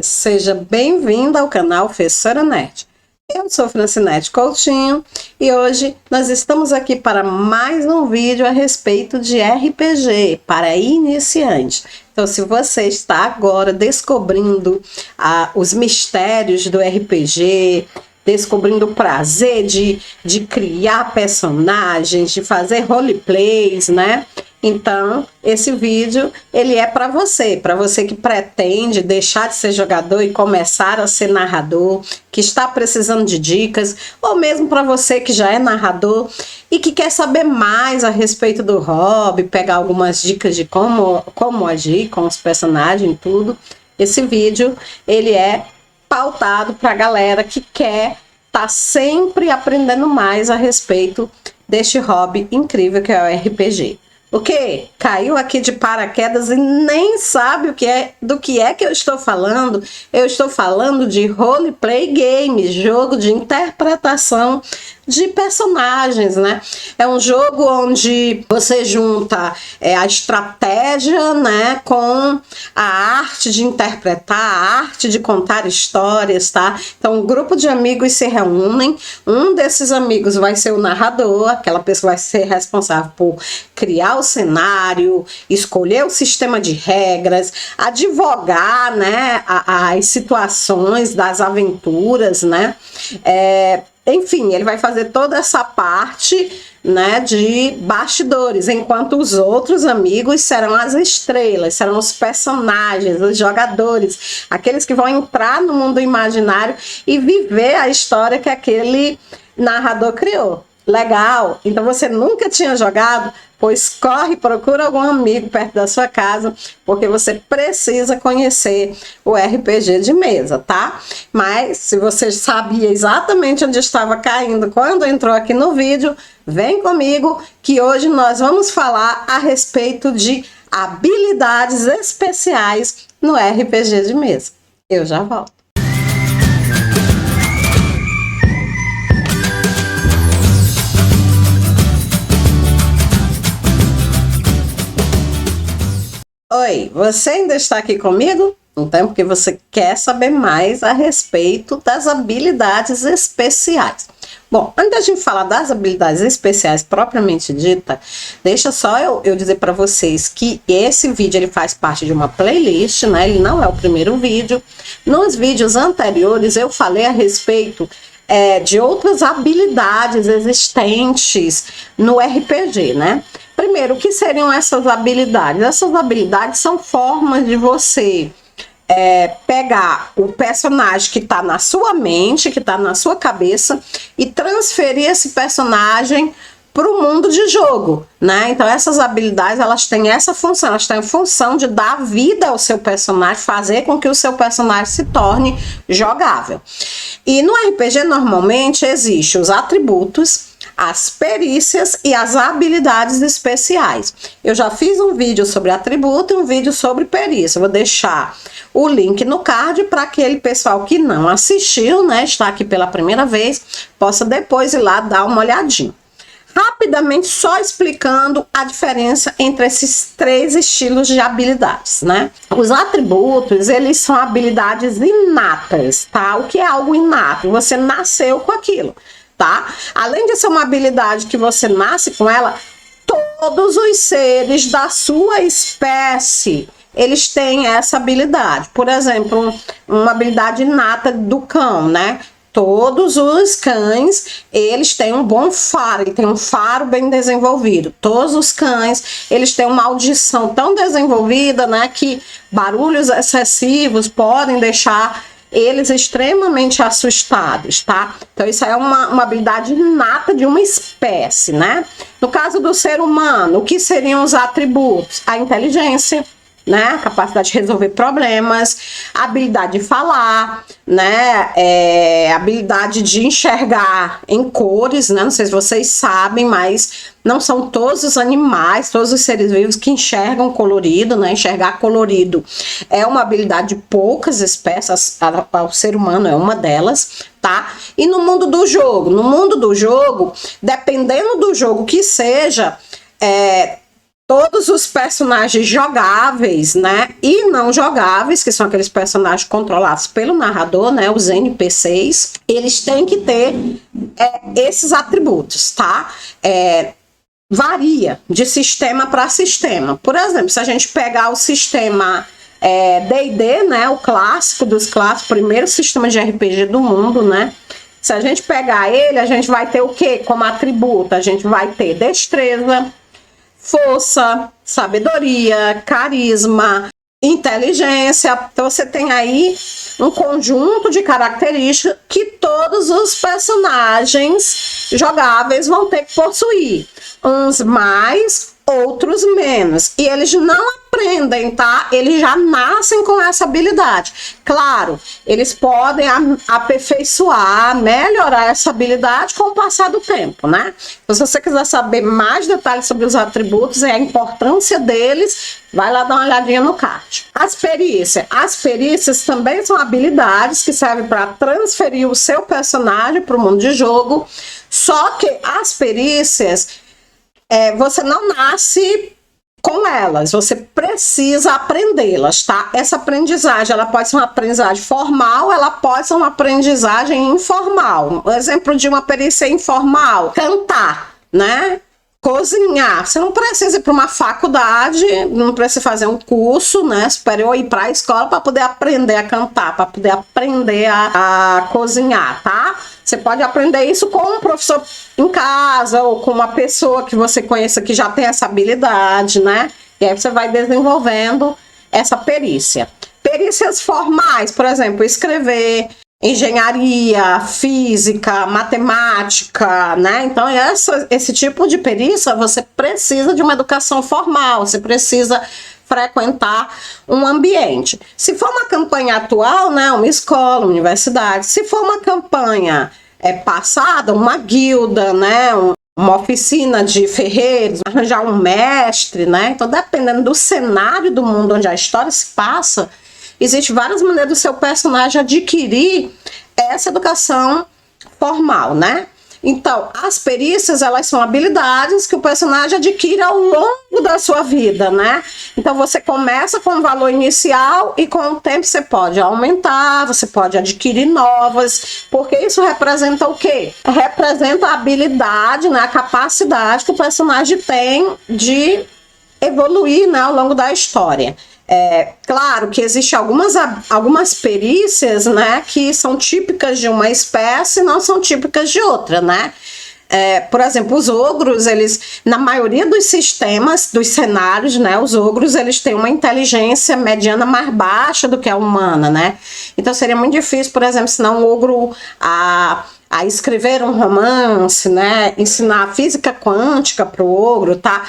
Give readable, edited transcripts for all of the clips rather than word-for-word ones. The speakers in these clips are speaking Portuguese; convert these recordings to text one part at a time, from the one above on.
Seja bem-vinda ao canal Fessora Nerd. Eu sou Francinete Coutinho e hoje nós estamos aqui para mais um vídeo a respeito de RPG para iniciantes. Então, se você está agora descobrindo os mistérios do RPG, descobrindo o prazer de criar personagens, de fazer roleplays, né? Então, esse vídeo, ele é para você que pretende deixar de ser jogador e começar a ser narrador, que está precisando de dicas, ou mesmo para você que já é narrador e que quer saber mais a respeito do hobby, pegar algumas dicas de como agir com os personagens e tudo. Esse vídeo, ele é pautado para a galera que quer estar sempre aprendendo mais a respeito deste hobby incrível que é o RPG. O que? Caiu aqui de paraquedas e nem sabe do que é que eu estou falando? Eu estou falando de roleplay game, jogo de interpretação de personagens, né? É um jogo onde você junta a estratégia, né, com a arte de interpretar, a arte de contar histórias, tá? Então, um grupo de amigos se reúnem, um desses amigos vai ser o narrador, aquela pessoa vai ser responsável por criar o cenário, escolher o sistema de regras, advogar, né, as situações das aventuras, né? Enfim, ele vai fazer toda essa parte, né, de bastidores, enquanto os outros amigos serão as estrelas, serão os personagens, os jogadores, aqueles que vão entrar no mundo imaginário e viver a história que aquele narrador criou. Legal? Então você nunca tinha jogado? Pois corre, procura algum amigo perto da sua casa, porque você precisa conhecer o RPG de mesa, tá? Mas se você sabia exatamente onde estava caindo quando entrou aqui no vídeo, vem comigo que hoje nós vamos falar a respeito de habilidades especiais no RPG de mesa. Eu já volto. Oi, você ainda está aqui comigo? Então, porque você quer saber mais a respeito das habilidades especiais. Bom, antes da gente falar das habilidades especiais propriamente dita, deixa só eu dizer para vocês que esse vídeo ele faz parte de uma playlist, né? Ele não é o primeiro vídeo. Nos vídeos anteriores eu falei a respeito de outras habilidades existentes no RPG, né? Primeiro, o que seriam essas habilidades? Essas habilidades são formas de você pegar o personagem que está na sua mente, que está na sua cabeça, e transferir esse personagem para o mundo de jogo, né? Então essas habilidades, elas têm essa função, elas têm a função de dar vida ao seu personagem, fazer com que o seu personagem se torne jogável. E no RPG normalmente existem os atributos, as perícias e as habilidades especiais. Eu já fiz um vídeo sobre atributo e um vídeo sobre perícia. Vou deixar o link no card para aquele pessoal que não assistiu, né, está aqui pela primeira vez, possa depois ir lá dar uma olhadinha. Rapidamente, só explicando a diferença entre esses três estilos de habilidades, né? Os atributos, eles são habilidades inatas, tá? O que é algo inato? Você nasceu com aquilo, tá? Além de ser uma habilidade que você nasce com ela, todos os seres da sua espécie, eles têm essa habilidade. Por exemplo, uma habilidade inata do cão, né? Todos os cães, eles têm um bom faro, ele tem um faro bem desenvolvido. Todos os cães, eles têm uma audição tão desenvolvida, né, que barulhos excessivos podem deixar eles extremamente assustados, tá? Então isso é uma habilidade inata de uma espécie, né? No caso do ser humano, o que seriam os atributos? A inteligência, né, a capacidade de resolver problemas, a habilidade de falar, né, a habilidade de enxergar em cores, né, não sei se vocês sabem, mas não são todos os animais, todos os seres vivos que enxergam colorido, né, enxergar colorido é uma habilidade de poucas espécies, o ser humano é uma delas, tá? E no mundo do jogo, dependendo do jogo que seja, Todos os personagens jogáveis, né, e não jogáveis, que são aqueles personagens controlados pelo narrador, né, os NPCs, eles têm que ter esses atributos, tá? Varia de sistema para sistema. Por exemplo, se a gente pegar o sistema D&D, né, o clássico dos clássicos, primeiro sistema de RPG do mundo, né? Se a gente pegar ele, a gente vai ter o quê como atributo? A gente vai ter destreza, força, sabedoria, carisma, inteligência. Então você tem aí um conjunto de características que todos os personagens jogáveis vão ter que possuir. Uns mais, outros menos. E eles não aprendem, tá? Eles já nascem com essa habilidade. Claro, eles podem aperfeiçoar, melhorar essa habilidade com o passar do tempo, né? Então, se você quiser saber mais detalhes sobre os atributos e a importância deles, vai lá dar uma olhadinha no card. As perícias. As perícias também são habilidades que servem para transferir o seu personagem para o mundo de jogo. Só que as perícias, você não nasce com elas, você precisa aprendê-las, tá? Essa aprendizagem, ela pode ser uma aprendizagem formal, ela pode ser uma aprendizagem informal. Um exemplo de uma perícia informal: cantar, né? Cozinhar. Você não precisa ir para uma faculdade, não precisa fazer um curso, né, superior, ir para a escola para poder aprender a cantar, para poder aprender a cozinhar, tá? Você pode aprender isso com um professor em casa ou com uma pessoa que você conheça que já tem essa habilidade, né? E aí você vai desenvolvendo essa perícia. Perícias formais, por exemplo, escrever, engenharia, física, matemática, né? Então, esse tipo de perícia, você precisa de uma educação formal, você precisa frequentar um ambiente. Se for uma campanha atual, né, uma escola, uma universidade. Se for uma campanha passada, uma guilda, né, uma oficina de ferreiros, arranjar um mestre, né? Então, dependendo do cenário do mundo onde a história se passa, existem várias maneiras do seu personagem adquirir essa educação formal, né? Então, as perícias, elas são habilidades que o personagem adquire ao longo da sua vida, né? Então, você começa com um valor inicial e com o tempo você pode aumentar, você pode adquirir novas, porque isso representa o quê? Representa a habilidade, né? A capacidade que o personagem tem de evoluir, né, ao longo da história. Claro que existem algumas perícias, né, que são típicas de uma espécie e não são típicas de outra, né? Por exemplo, os ogros, eles, na maioria dos sistemas, dos cenários, né, os ogros, eles têm uma inteligência mediana mais baixa do que a humana, né? Então seria muito difícil, por exemplo, ensinar um ogro a escrever um romance, né? Ensinar física quântica para o ogro, tá?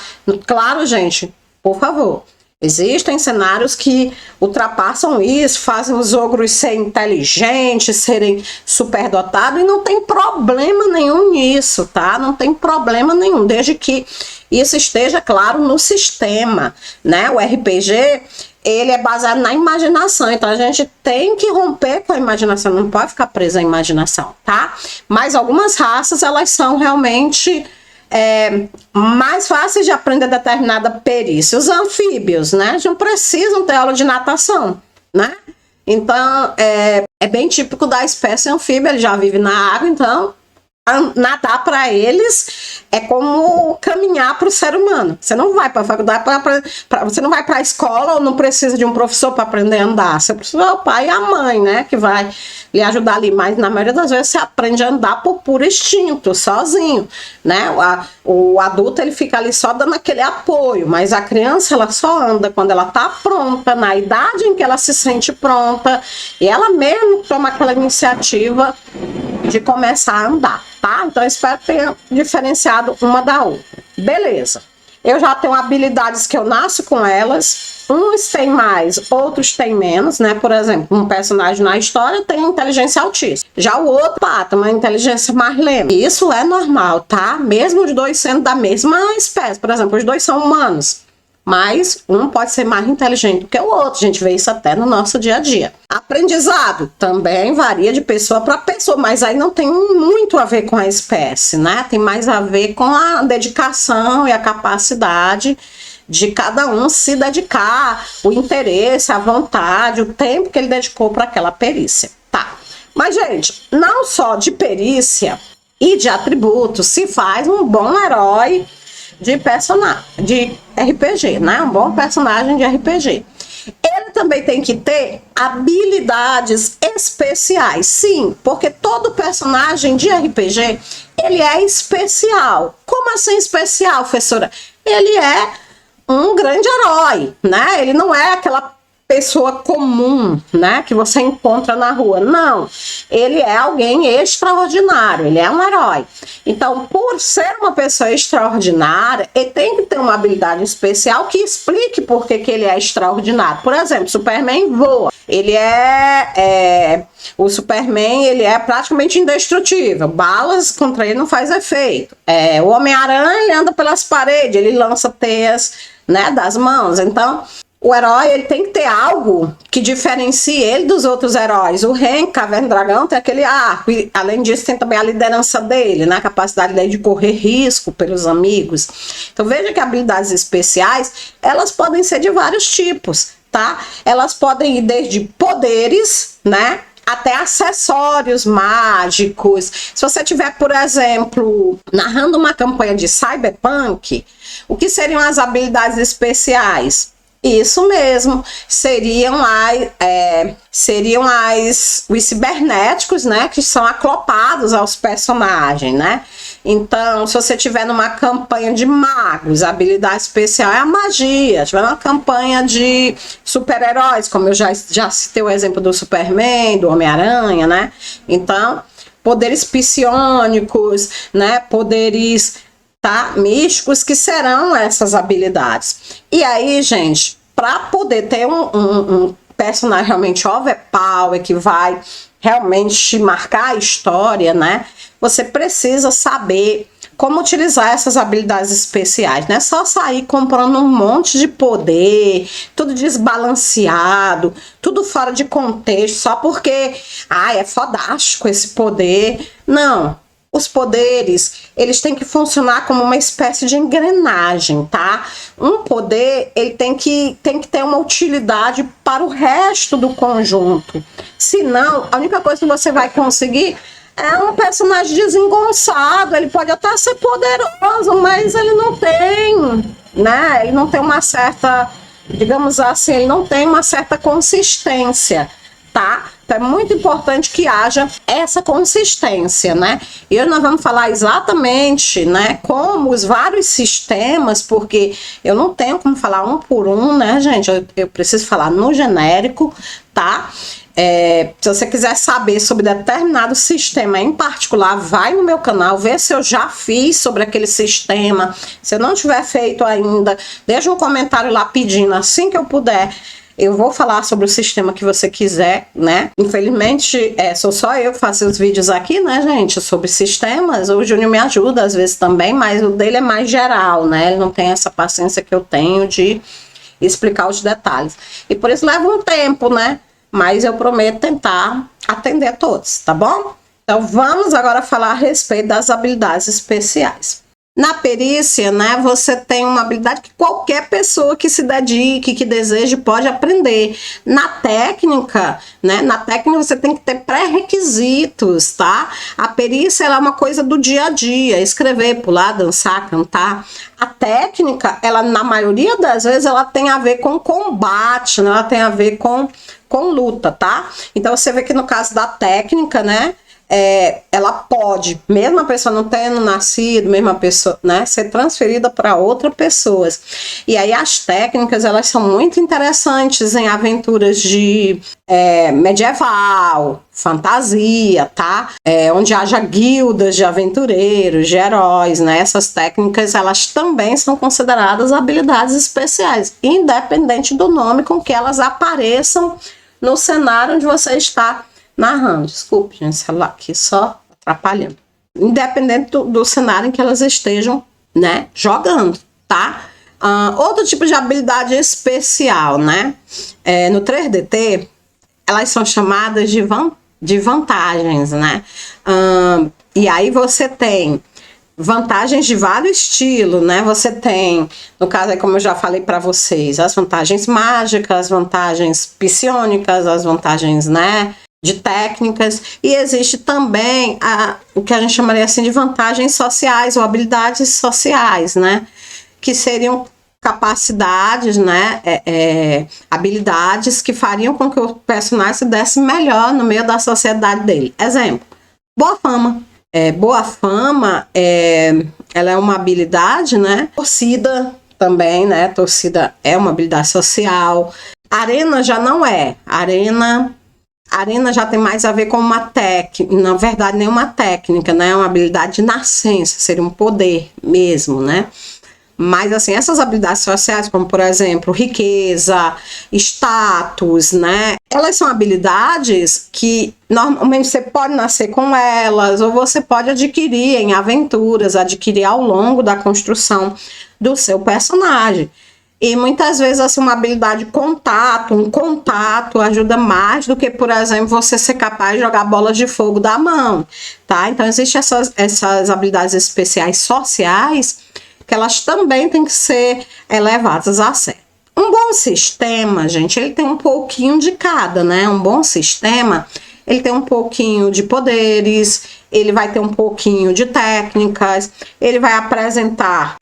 Claro, gente, por favor. Existem cenários que ultrapassam isso, fazem os ogros serem inteligentes, serem superdotados, e não tem problema nenhum nisso, tá? Não tem problema nenhum, desde que isso esteja claro no sistema, né? O RPG, ele é baseado na imaginação, então a gente tem que romper com a imaginação, não pode ficar preso à imaginação, tá? Mas algumas raças, elas são realmente mais fáceis de aprender determinada perícia. Os anfíbios, né, não precisam ter aula de natação, né? Então, é bem típico da espécie anfíbia, ele já vive na água, então nadar para eles é como caminhar para o ser humano. Você não vai para a faculdade, você não vai para a escola ou não precisa de um professor para aprender a andar. Você precisa do pai e a mãe, né, que vai lhe ajudar ali. Mas na maioria das vezes você aprende a andar por puro instinto, sozinho, né? O adulto, ele fica ali só dando aquele apoio, mas a criança, ela só anda quando ela está pronta, na idade em que ela se sente pronta, e ela mesmo toma aquela iniciativa de começar a andar, tá? Então eu espero que tenha diferenciado uma da outra. Beleza. Eu já tenho habilidades que eu nasço com elas. Uns têm mais, outros têm menos, né? Por exemplo, um personagem na história tem inteligência altíssima. Já o outro, tem uma inteligência mais lenta. Isso é normal, tá? Mesmo os dois sendo da mesma espécie. Por exemplo, os dois são humanos, mas um pode ser mais inteligente do que o outro. A gente vê isso até no nosso dia a dia. Aprendizado também varia de pessoa para pessoa, mas aí não tem muito a ver com a espécie, né? Tem mais a ver com a dedicação e a capacidade de cada um se dedicar, o interesse, a vontade, o tempo que ele dedicou para aquela perícia, tá? Mas, gente, não só de perícia e de atributos se faz um bom herói de personagem, de RPG, né? Um bom personagem de RPG. Ele também tem que ter habilidades especiais, sim, porque todo personagem de RPG, ele é especial. Como assim especial, professora? Ele é um grande herói, né? Ele não é aquela pessoa comum, né, que você encontra na rua. Não, ele é alguém extraordinário, ele é um herói. Então, por ser uma pessoa extraordinária, ele tem que ter uma habilidade especial que explique por que ele é extraordinário. Por exemplo, Superman voa. O Superman, ele é praticamente indestrutível. Balas contra ele não faz efeito. O Homem-Aranha, ele anda pelas paredes, ele lança teias, né, das mãos. Então, o herói, ele tem que ter algo que diferencie ele dos outros heróis. O Hank, Caverna do Dragão, tem aquele arco. E, além disso, tem também a liderança dele, né? A capacidade dele de correr risco pelos amigos. Então, veja que habilidades especiais, elas podem ser de vários tipos, tá? Elas podem ir desde poderes, né? Até acessórios mágicos. Se você tiver, por exemplo, narrando uma campanha de cyberpunk, o que seriam as habilidades especiais? Isso mesmo, seriam os cibernéticos, né, que são aclopados aos personagens, né? Então, se você tiver numa campanha de magos, a habilidade especial é a magia. Se tiver numa campanha de super-heróis, como eu já citei o exemplo do Superman, do Homem-Aranha, né? Então, poderes psionicos, né, poderes, tá, místicos, que serão essas habilidades. E aí, gente, para poder ter um personagem realmente overpower, que vai realmente marcar a história, né, você precisa saber como utilizar essas habilidades especiais. Não é só sair comprando um monte de poder, tudo desbalanceado, tudo fora de contexto, só porque, é fodástico esse poder. Não. Os poderes, eles têm que funcionar como uma espécie de engrenagem, tá? Um poder, ele tem que ter uma utilidade para o resto do conjunto. Senão, a única coisa que você vai conseguir é um personagem desengonçado. Ele pode até ser poderoso, mas ele não tem, né? Ele não tem uma certa, digamos assim, ele não tem uma certa consistência, tá? Então é muito importante que haja essa consistência, né? E hoje nós vamos falar exatamente, né, como os vários sistemas, porque eu não tenho como falar um por um, né, gente? Eu preciso falar no genérico, tá? Se você quiser saber sobre determinado sistema em particular, vai no meu canal, vê se eu já fiz sobre aquele sistema. Se eu não tiver feito ainda, deixa um comentário lá pedindo, assim que eu puder. Eu vou falar sobre o sistema que você quiser, né? Infelizmente, sou só eu que faço os vídeos aqui, né, gente? Sobre sistemas. O Júnior me ajuda às vezes também, mas o dele é mais geral, né? Ele não tem essa paciência que eu tenho de explicar os detalhes. E por isso leva um tempo, né? Mas eu prometo tentar atender a todos, tá bom? Então vamos agora falar a respeito das habilidades especiais. Na perícia, né, você tem uma habilidade que qualquer pessoa que se dedique, que deseje, pode aprender. Na técnica, né, você tem que ter pré-requisitos, tá? A perícia, ela é uma coisa do dia a dia, escrever, pular, dançar, cantar. A técnica, ela, na maioria das vezes, ela tem a ver com combate, né? Ela tem a ver com luta, tá? Então, você vê que no caso da técnica, né, ela pode, mesmo a pessoa não tendo nascido, mesmo a pessoa, né, ser transferida para outra pessoa. E aí as técnicas, elas são muito interessantes em aventuras de medieval, fantasia, tá? Onde haja guildas de aventureiros, de heróis, né? Essas técnicas, elas também são consideradas habilidades especiais, independente do nome com que elas apareçam no cenário onde você está narrando. Desculpe, gente, celular aqui só atrapalhando. Independente do cenário em que elas estejam, né, jogando, tá? Outro tipo de habilidade especial, né? No 3DT, elas são chamadas de vantagens, né? E aí você tem vantagens de vários estilos, né? Você tem, no caso, como eu já falei para vocês, as vantagens mágicas, as vantagens psionicas, as vantagens, né, de técnicas, e existe também o que a gente chamaria assim de vantagens sociais ou habilidades sociais, né? Que seriam capacidades, né, habilidades que fariam com que o personagem se desse melhor no meio da sociedade dele. Exemplo, boa fama. Boa fama, ela é uma habilidade, né? Torcida também, né? Torcida é uma habilidade social. Arena já não é. Arena já tem mais a ver com uma técnica, na verdade, nem uma técnica, né? É uma habilidade de nascença, seria um poder mesmo, né? Mas, assim, essas habilidades sociais, como, por exemplo, riqueza, status, né? Elas são habilidades que, normalmente, você pode nascer com elas, ou você pode adquirir em aventuras, adquirir ao longo da construção do seu personagem. E, muitas vezes, assim, uma habilidade de contato, um contato ajuda mais do que, por exemplo, você ser capaz de jogar bolas de fogo da mão, tá? Então, existem essas habilidades especiais sociais que elas também têm que ser levadas a sério. Um bom sistema, gente, ele tem um pouquinho de cada, né? Um bom sistema, ele tem um pouquinho de poderes, ele vai ter um pouquinho de técnicas, ele vai apresentar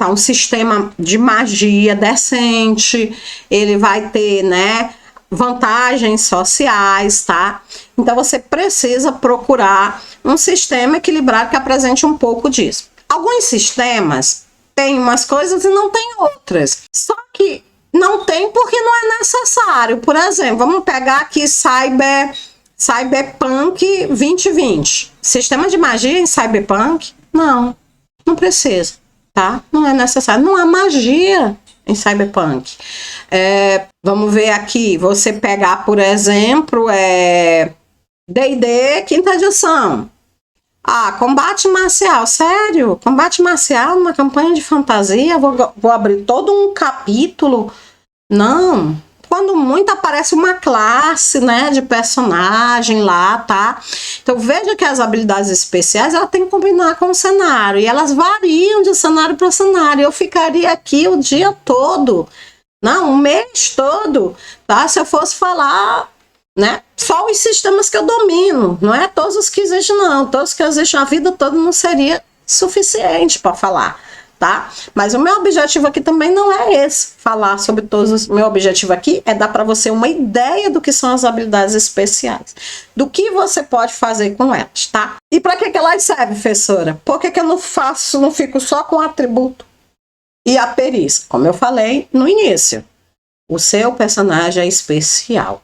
um sistema de magia decente, ele vai ter, né, vantagens sociais, tá? Então você precisa procurar um sistema equilibrado que apresente um pouco disso. Alguns sistemas têm umas coisas e não tem outras. Só que não tem porque não é necessário. Por exemplo, vamos pegar aqui Cyberpunk 2020. Sistema de magia em Cyberpunk? Não precisa, tá? Não é necessário. Não há magia em Cyberpunk. Vamos ver aqui. Você pegar, por exemplo, D&D quinta edição. Combate marcial, sério? Combate marcial numa campanha de fantasia? Vou abrir todo um capítulo? Não. Quando muito aparece uma classe, né, de personagem lá, tá? Então veja que as habilidades especiais, ela tem que combinar com o cenário. E elas variam de cenário para cenário. Eu ficaria aqui o dia todo, não, um mês todo, tá? Se eu fosse falar, né? Só os sistemas que eu domino, não é todos os que existem, não. Todos que existem a vida toda não seria suficiente para falar, tá? Mas o meu objetivo aqui também não é esse, falar sobre todos. Meu objetivo aqui é dar para você uma ideia do que são as habilidades especiais, do que você pode fazer com elas, tá? E para que elas servem, professora? Por que eu não fico só com o atributo e a perícia? Como eu falei no início, o seu personagem é especial.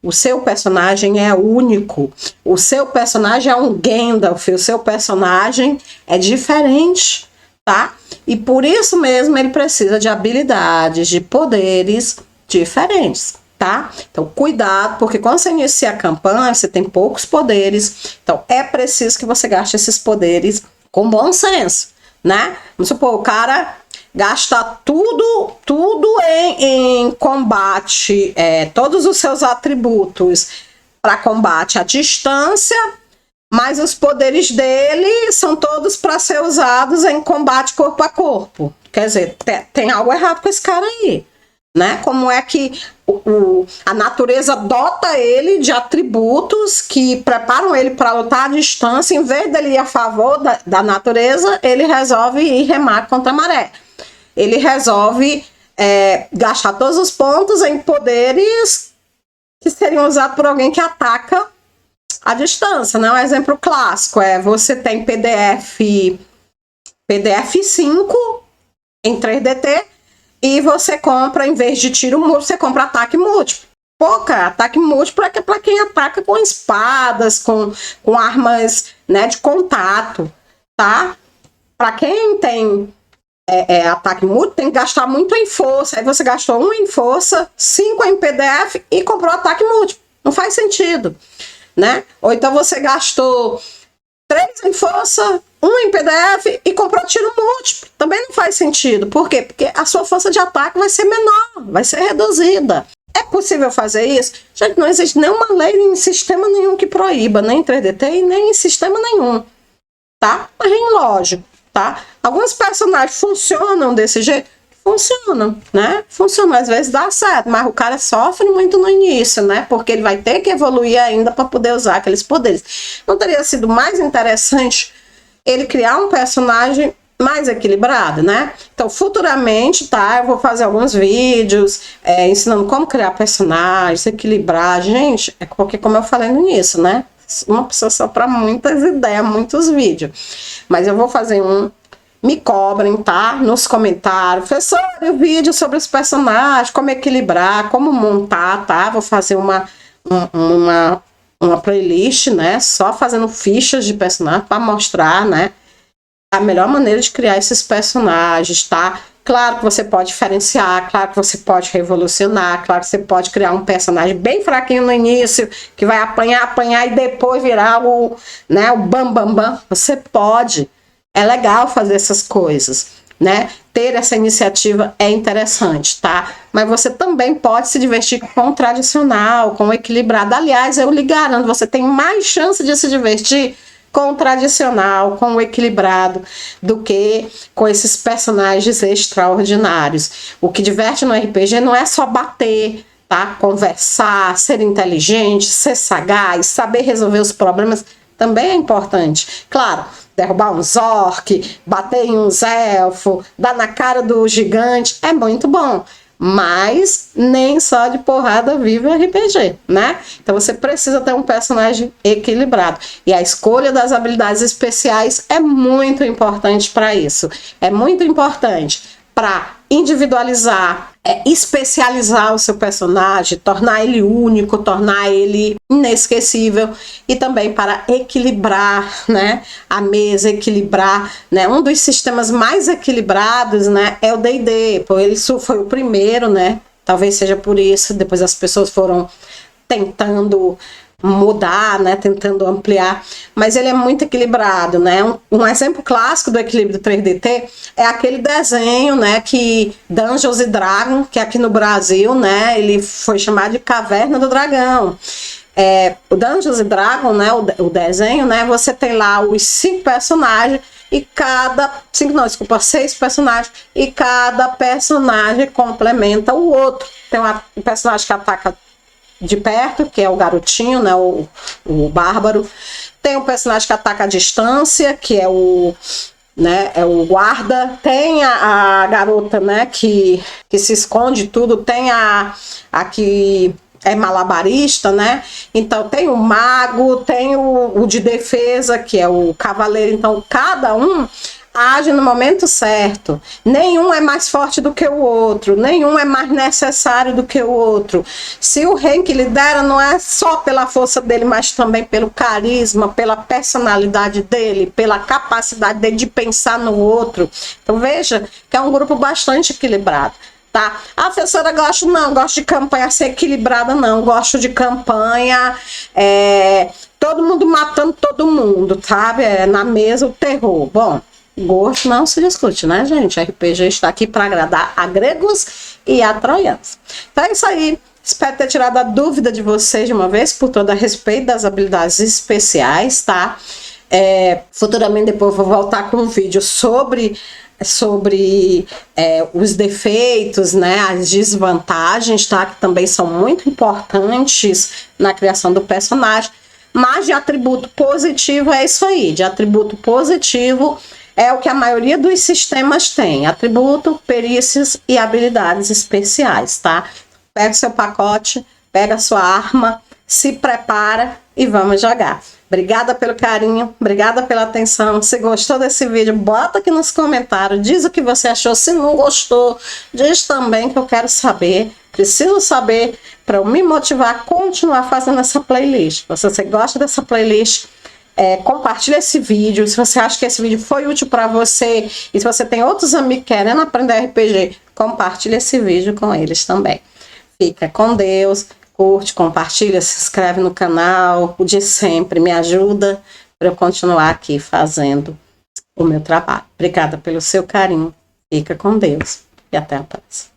O seu personagem é único. O seu personagem é um Gandalf. O seu personagem é diferente, tá? E por isso mesmo ele precisa de habilidades, de poderes diferentes, tá? Então, cuidado, porque quando você inicia a campanha, você tem poucos poderes. Então, é preciso que você gaste esses poderes com bom senso, né? Vamos supor, o cara gasta tudo em combate, todos os seus atributos para combate à distância, mas os poderes dele são todos para ser usados em combate corpo a corpo. Quer dizer, tem algo errado com esse cara aí, né? Como é que a natureza dota ele de atributos que preparam ele para lutar à distância, em vez dele ir a favor da natureza, ele resolve ir remar contra a maré. Ele resolve gastar todos os pontos em poderes que seriam usados por alguém que ataca à distância, né? Um exemplo clássico você tem PDF 5 em 3DT e você compra, em vez de tiro múltiplo, você compra ataque múltiplo. Cara, ataque múltiplo é para quem ataca com espadas, com armas, né, de contato, tá? Para quem tem ataque múltiplo, tem que gastar muito em força. Aí você gastou 1 em força, 5 em PDF e comprou ataque múltiplo. Não faz sentido, né? Ou então você gastou 3 em força, 1 em PDF e comprou tiro múltiplo. Também não faz sentido. Por quê? Porque a sua força de ataque vai ser menor, vai ser reduzida. É possível fazer isso? Gente, não existe nenhuma lei em sistema nenhum que proíba, nem em 3DT e nem em sistema nenhum. tá? Mas é lógico, tá? Alguns personagens funcionam desse jeito, funcionam, né? Funciona, às vezes dá certo, mas o cara sofre muito no início, né? Porque ele vai ter que evoluir ainda para poder usar aqueles poderes. Não teria sido mais interessante ele criar um personagem mais equilibrado, né? Então, futuramente, tá? Eu vou fazer alguns vídeos ensinando como criar personagens, equilibrar. Gente, é porque, como eu falei no início, né? Uma pessoa só para muitas ideias, muitos vídeos. Mas eu vou fazer me cobrem, tá? Nos comentários. Professor, o vídeo sobre os personagens, como equilibrar, como montar, tá? Vou fazer uma playlist, né? Só fazendo fichas de personagens para mostrar, né? A melhor maneira de criar esses personagens, tá? Claro que você pode diferenciar, claro que você pode revolucionar, claro que você pode criar um personagem bem fraquinho no início, que vai apanhar e depois virar o bam, bam, bam. Você pode. É legal fazer essas coisas, né? Ter essa iniciativa é interessante, tá? Mas você também pode se divertir com o tradicional, com o equilibrado. Aliás, eu lhe garanto, você tem mais chance de se divertir com o tradicional, com o equilibrado, do que com esses personagens extraordinários. O que diverte no RPG não é só bater, tá? Conversar, ser inteligente, ser sagaz, saber resolver os problemas também é importante. Claro, derrubar uns orc, bater em uns elfos, dar na cara do gigante, é muito bom. Mas nem só de porrada vive o RPG, né? Então você precisa ter um personagem equilibrado. E a escolha das habilidades especiais é muito importante para isso. É muito importante para individualizar, especializar o seu personagem, tornar ele único, tornar ele inesquecível, e também para equilibrar, né, a mesa, equilibrar, né, um dos sistemas mais equilibrados, né, é o D&D, ele foi o primeiro, né, talvez seja por isso, depois as pessoas foram tentando mudar, né, tentando ampliar, mas ele é muito equilibrado, né? Um exemplo clássico do equilíbrio do 3DT é aquele desenho, né, que Dungeons & Dragons, que aqui no Brasil, né, ele foi chamado de Caverna do Dragão. O Dungeons & Dragons, né, o desenho, né, você tem lá os 5 personagens e seis personagens, e cada personagem complementa o outro. Tem um personagem que ataca de perto, que é o garotinho, né, o bárbaro. Tem um personagem que ataca à distância, que é o guarda. Tem a garota, né, que se esconde tudo. Tem a que é malabarista, né? Então tem o mago, tem o de defesa, que é o cavaleiro. Então cada um age no momento certo. Nenhum é mais forte do que o outro, nenhum é mais necessário do que o outro. Se o rank lhe dera, não é só pela força dele, mas também pelo carisma, pela personalidade dele, pela capacidade dele de pensar no outro. Então veja que é um grupo bastante equilibrado. Tá? A professora gosto de campanha ser equilibrada, não. Gosto de campanha, todo mundo matando todo mundo, sabe? Na mesa o terror. Bom, gosto não se discute, né, gente? RPG está aqui para agradar a gregos e a troianos. Então é isso aí. Espero ter tirado a dúvida de vocês de uma vez por toda a respeito das habilidades especiais, tá? Futuramente depois eu vou voltar com um vídeo sobre os defeitos, né, as desvantagens, tá? Que também são muito importantes na criação do personagem. Mas de atributo positivo é isso aí. De atributo positivo é o que a maioria dos sistemas tem. Atributo, perícias e habilidades especiais, tá? Pega o seu pacote, pega a sua arma, se prepara e vamos jogar. Obrigada pelo carinho, obrigada pela atenção. Se gostou desse vídeo, bota aqui nos comentários, diz o que você achou. Se não gostou, diz também, que eu quero saber. Preciso saber para eu me motivar a continuar fazendo essa playlist. Se você gosta dessa playlist, compartilha esse vídeo. Se você acha que esse vídeo foi útil para você, e se você tem outros amigos querendo aprender RPG, compartilha esse vídeo com eles também. Fica com Deus. Curte, compartilha, se inscreve no canal, o de sempre, me ajuda para eu continuar aqui fazendo o meu trabalho. Obrigada pelo seu carinho, fica com Deus e até a próxima.